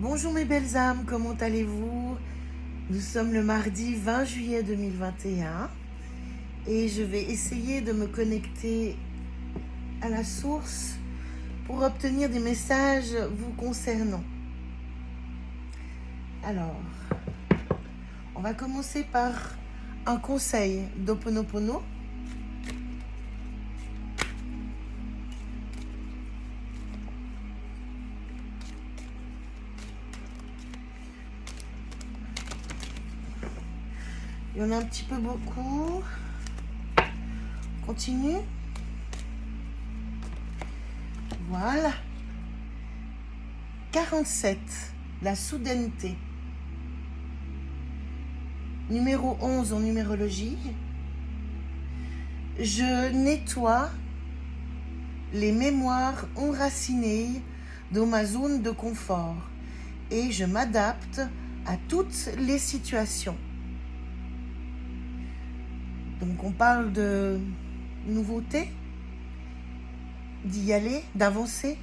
Bonjour mes belles âmes, comment allez-vous? Nous sommes le mardi 20 juillet 2021 et je vais essayer de me connecter à la source pour obtenir des messages vous concernant. Alors, on va commencer par un conseil d'Ho'oponopono. Il y en a un petit peu beaucoup. Continue. Voilà. 47, la soudaineté. Numéro 11 en numérologie. Je nettoie les mémoires enracinées dans ma zone de confort et je m'adapte à toutes les situations. Donc on parle de nouveauté, d'y aller, d'avancer.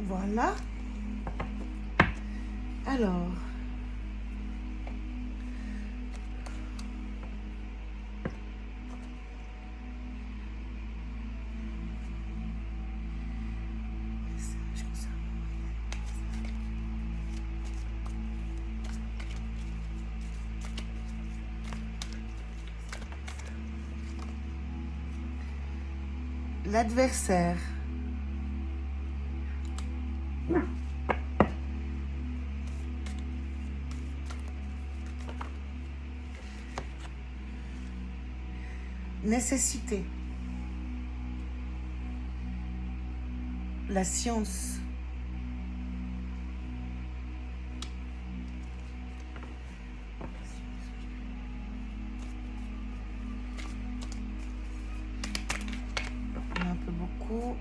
Voilà. Alors, l'adversaire. Nécessité. La science. Il y en a un peu beaucoup.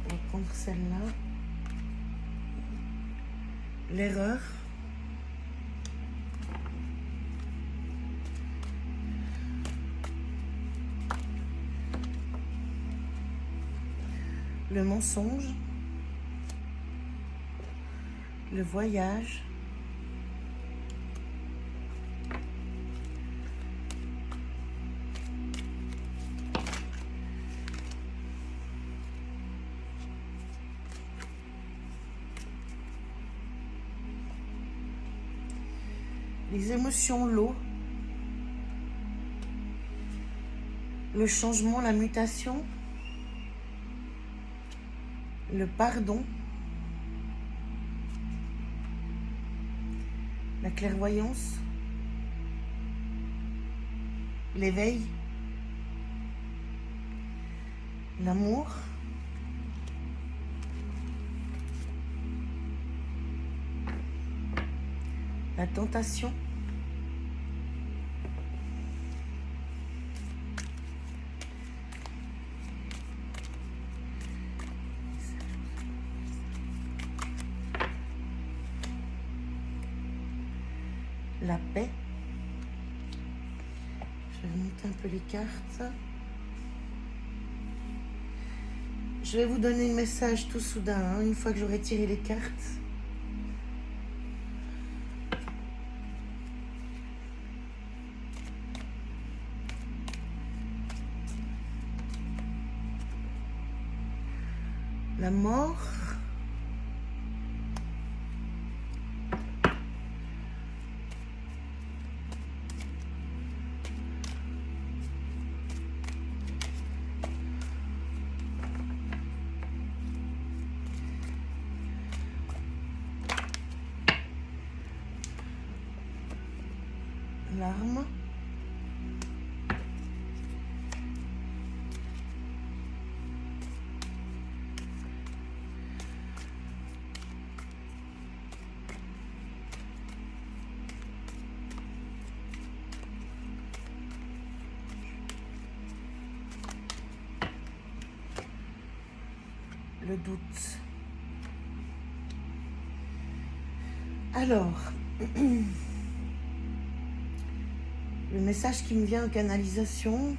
On va prendre celle-là. L'erreur. Le mensonge. Le voyage. Les émotions, l'eau, le changement, la mutation, le pardon, la clairvoyance, l'éveil, l'amour, la tentation, la paix. Je vais monter un peu les cartes. Je vais vous donner le message tout soudain, hein, une fois que j'aurai tiré les cartes. La mort. L'arme. Le doute. Alors, le message qui me vient en canalisation,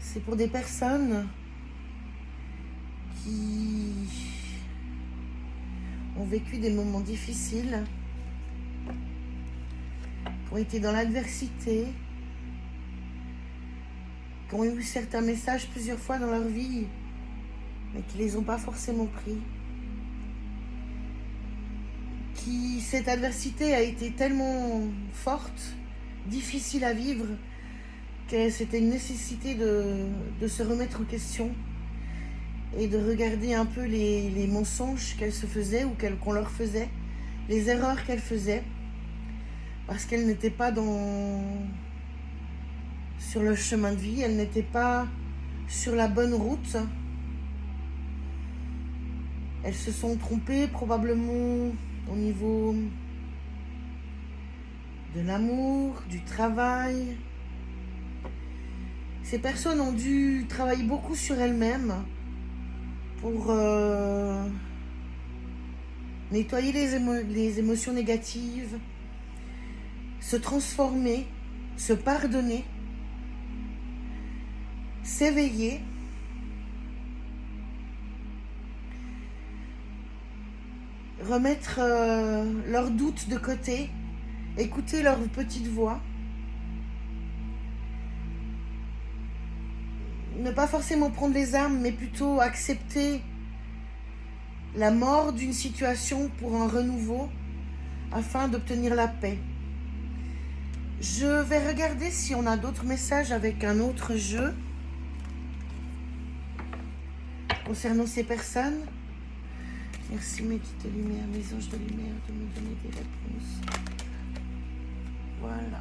c'est pour des personnes qui ont vécu des moments difficiles, qui ont été dans l'adversité, qui ont eu certains messages plusieurs fois dans leur vie, mais qui ne les ont pas forcément pris. Cette adversité a été tellement forte, difficile à vivre, que c'était une nécessité de se remettre en question et de regarder un peu les mensonges qu'elles se faisaient ou qu'on leur faisait, les erreurs qu'elles faisaient, parce qu'elles n'étaient pas sur le chemin de vie, elles n'étaient pas sur la bonne route. Elles se sont trompées probablement au niveau de l'amour, du travail. Ces personnes ont dû travailler beaucoup sur elles-mêmes pour nettoyer les émotions négatives, se transformer, se pardonner, s'éveiller, remettre leurs doutes de côté, écouter leur petite voix, ne pas forcément prendre les armes, mais plutôt accepter la mort d'une situation pour un renouveau afin d'obtenir la paix. Je vais regarder si on a d'autres messages avec un autre jeu concernant ces personnes. Merci mes guides de lumière, mes anges de lumière, de me donner des réponses. Voilà.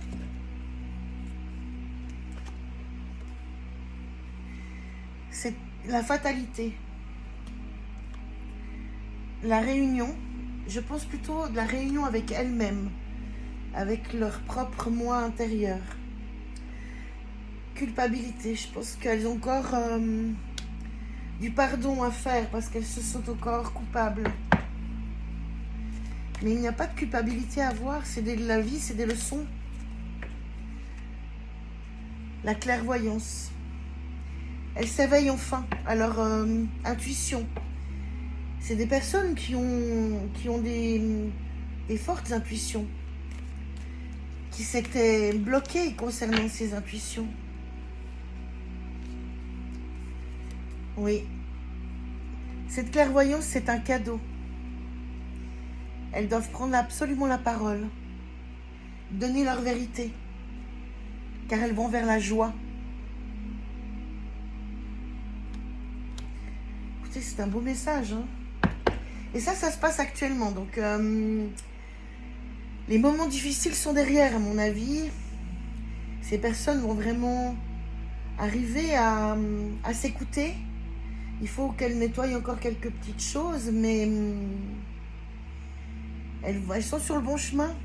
C'est la fatalité. La réunion, je pense plutôt de la réunion avec elles-mêmes, avec leur propre moi intérieur. Culpabilité, je pense qu'elles ont encore du pardon à faire parce qu'elles se sentent encore coupables. Mais il n'y a pas de culpabilité à avoir, c'est de la vie, c'est des leçons. La clairvoyance. Elles s'éveillent enfin à leur intuition. C'est des personnes qui ont des fortes intuitions, qui s'étaient bloquées concernant ces intuitions. Oui. Cette clairvoyance, c'est un cadeau. Elles doivent prendre absolument la parole, donner leur vérité, car elles vont vers la joie. Écoutez, c'est un beau message, hein. Et ça se passe actuellement. Donc, les moments difficiles sont derrière, à mon avis. Ces personnes vont vraiment arriver à s'écouter. Il faut qu'elles nettoient encore quelques petites choses, mais elles sont sur le bon chemin.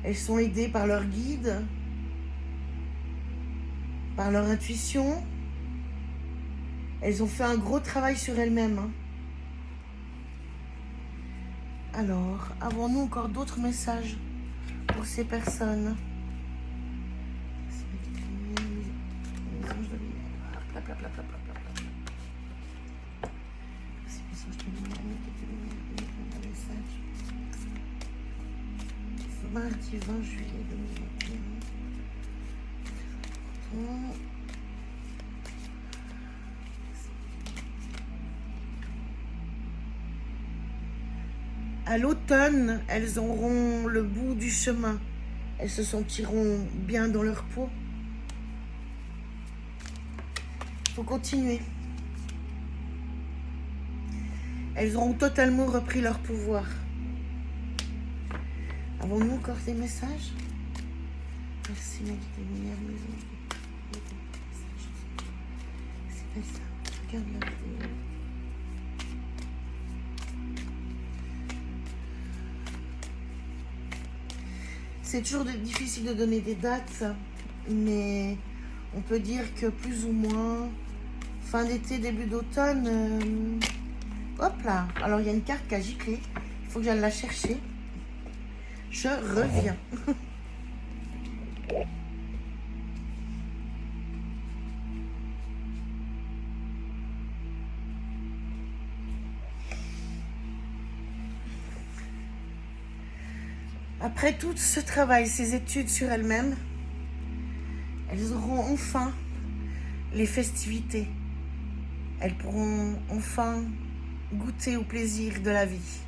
Elles sont aidées par leur guide, par leur intuition. Elles ont fait un gros travail sur elles-mêmes, hein. Alors, avons-nous encore d'autres messages pour ces personnes? Mardi 20 juillet 2021. À l'automne, elles auront le bout du chemin. Elles se sentiront bien dans leur peau. Il faut continuer. Elles auront totalement repris leur pouvoir. Avons-nous encore des messages? Merci, ma guide lumière, c'est pas ça. Regarde la vidéo. C'est toujours difficile de donner des dates, mais on peut dire que plus ou moins fin d'été, début d'automne. Hop là. Alors il y a une carte qui a giclé. Il faut que j'aille la chercher. Je reviens. Après tout ce travail, ces études sur elles-mêmes, elles auront enfin les festivités. Elles pourront enfin goûter au plaisir de la vie.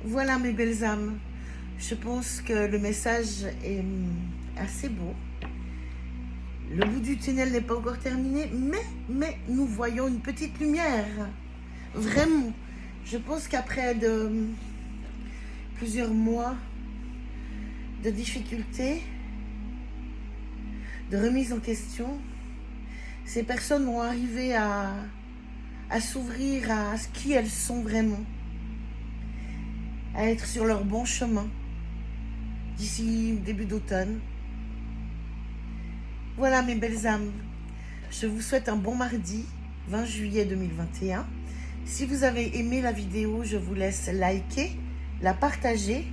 Voilà mes belles âmes. Je pense que le message est assez beau. Le bout du tunnel n'est pas encore terminé, mais nous voyons une petite lumière. Vraiment. Je pense qu'après plusieurs mois de difficultés, de remise en question, ces personnes vont arriver à s'ouvrir à ce qui elles sont vraiment, à être sur leur bon chemin d'ici début d'automne. Voilà mes belles âmes, je vous souhaite un bon mardi 20 juillet 2021. Si vous avez aimé la vidéo, je vous laisse liker, la partager.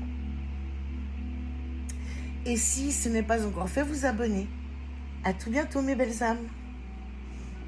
Et si ce n'est pas encore fait, vous abonner. À tout bientôt mes belles âmes.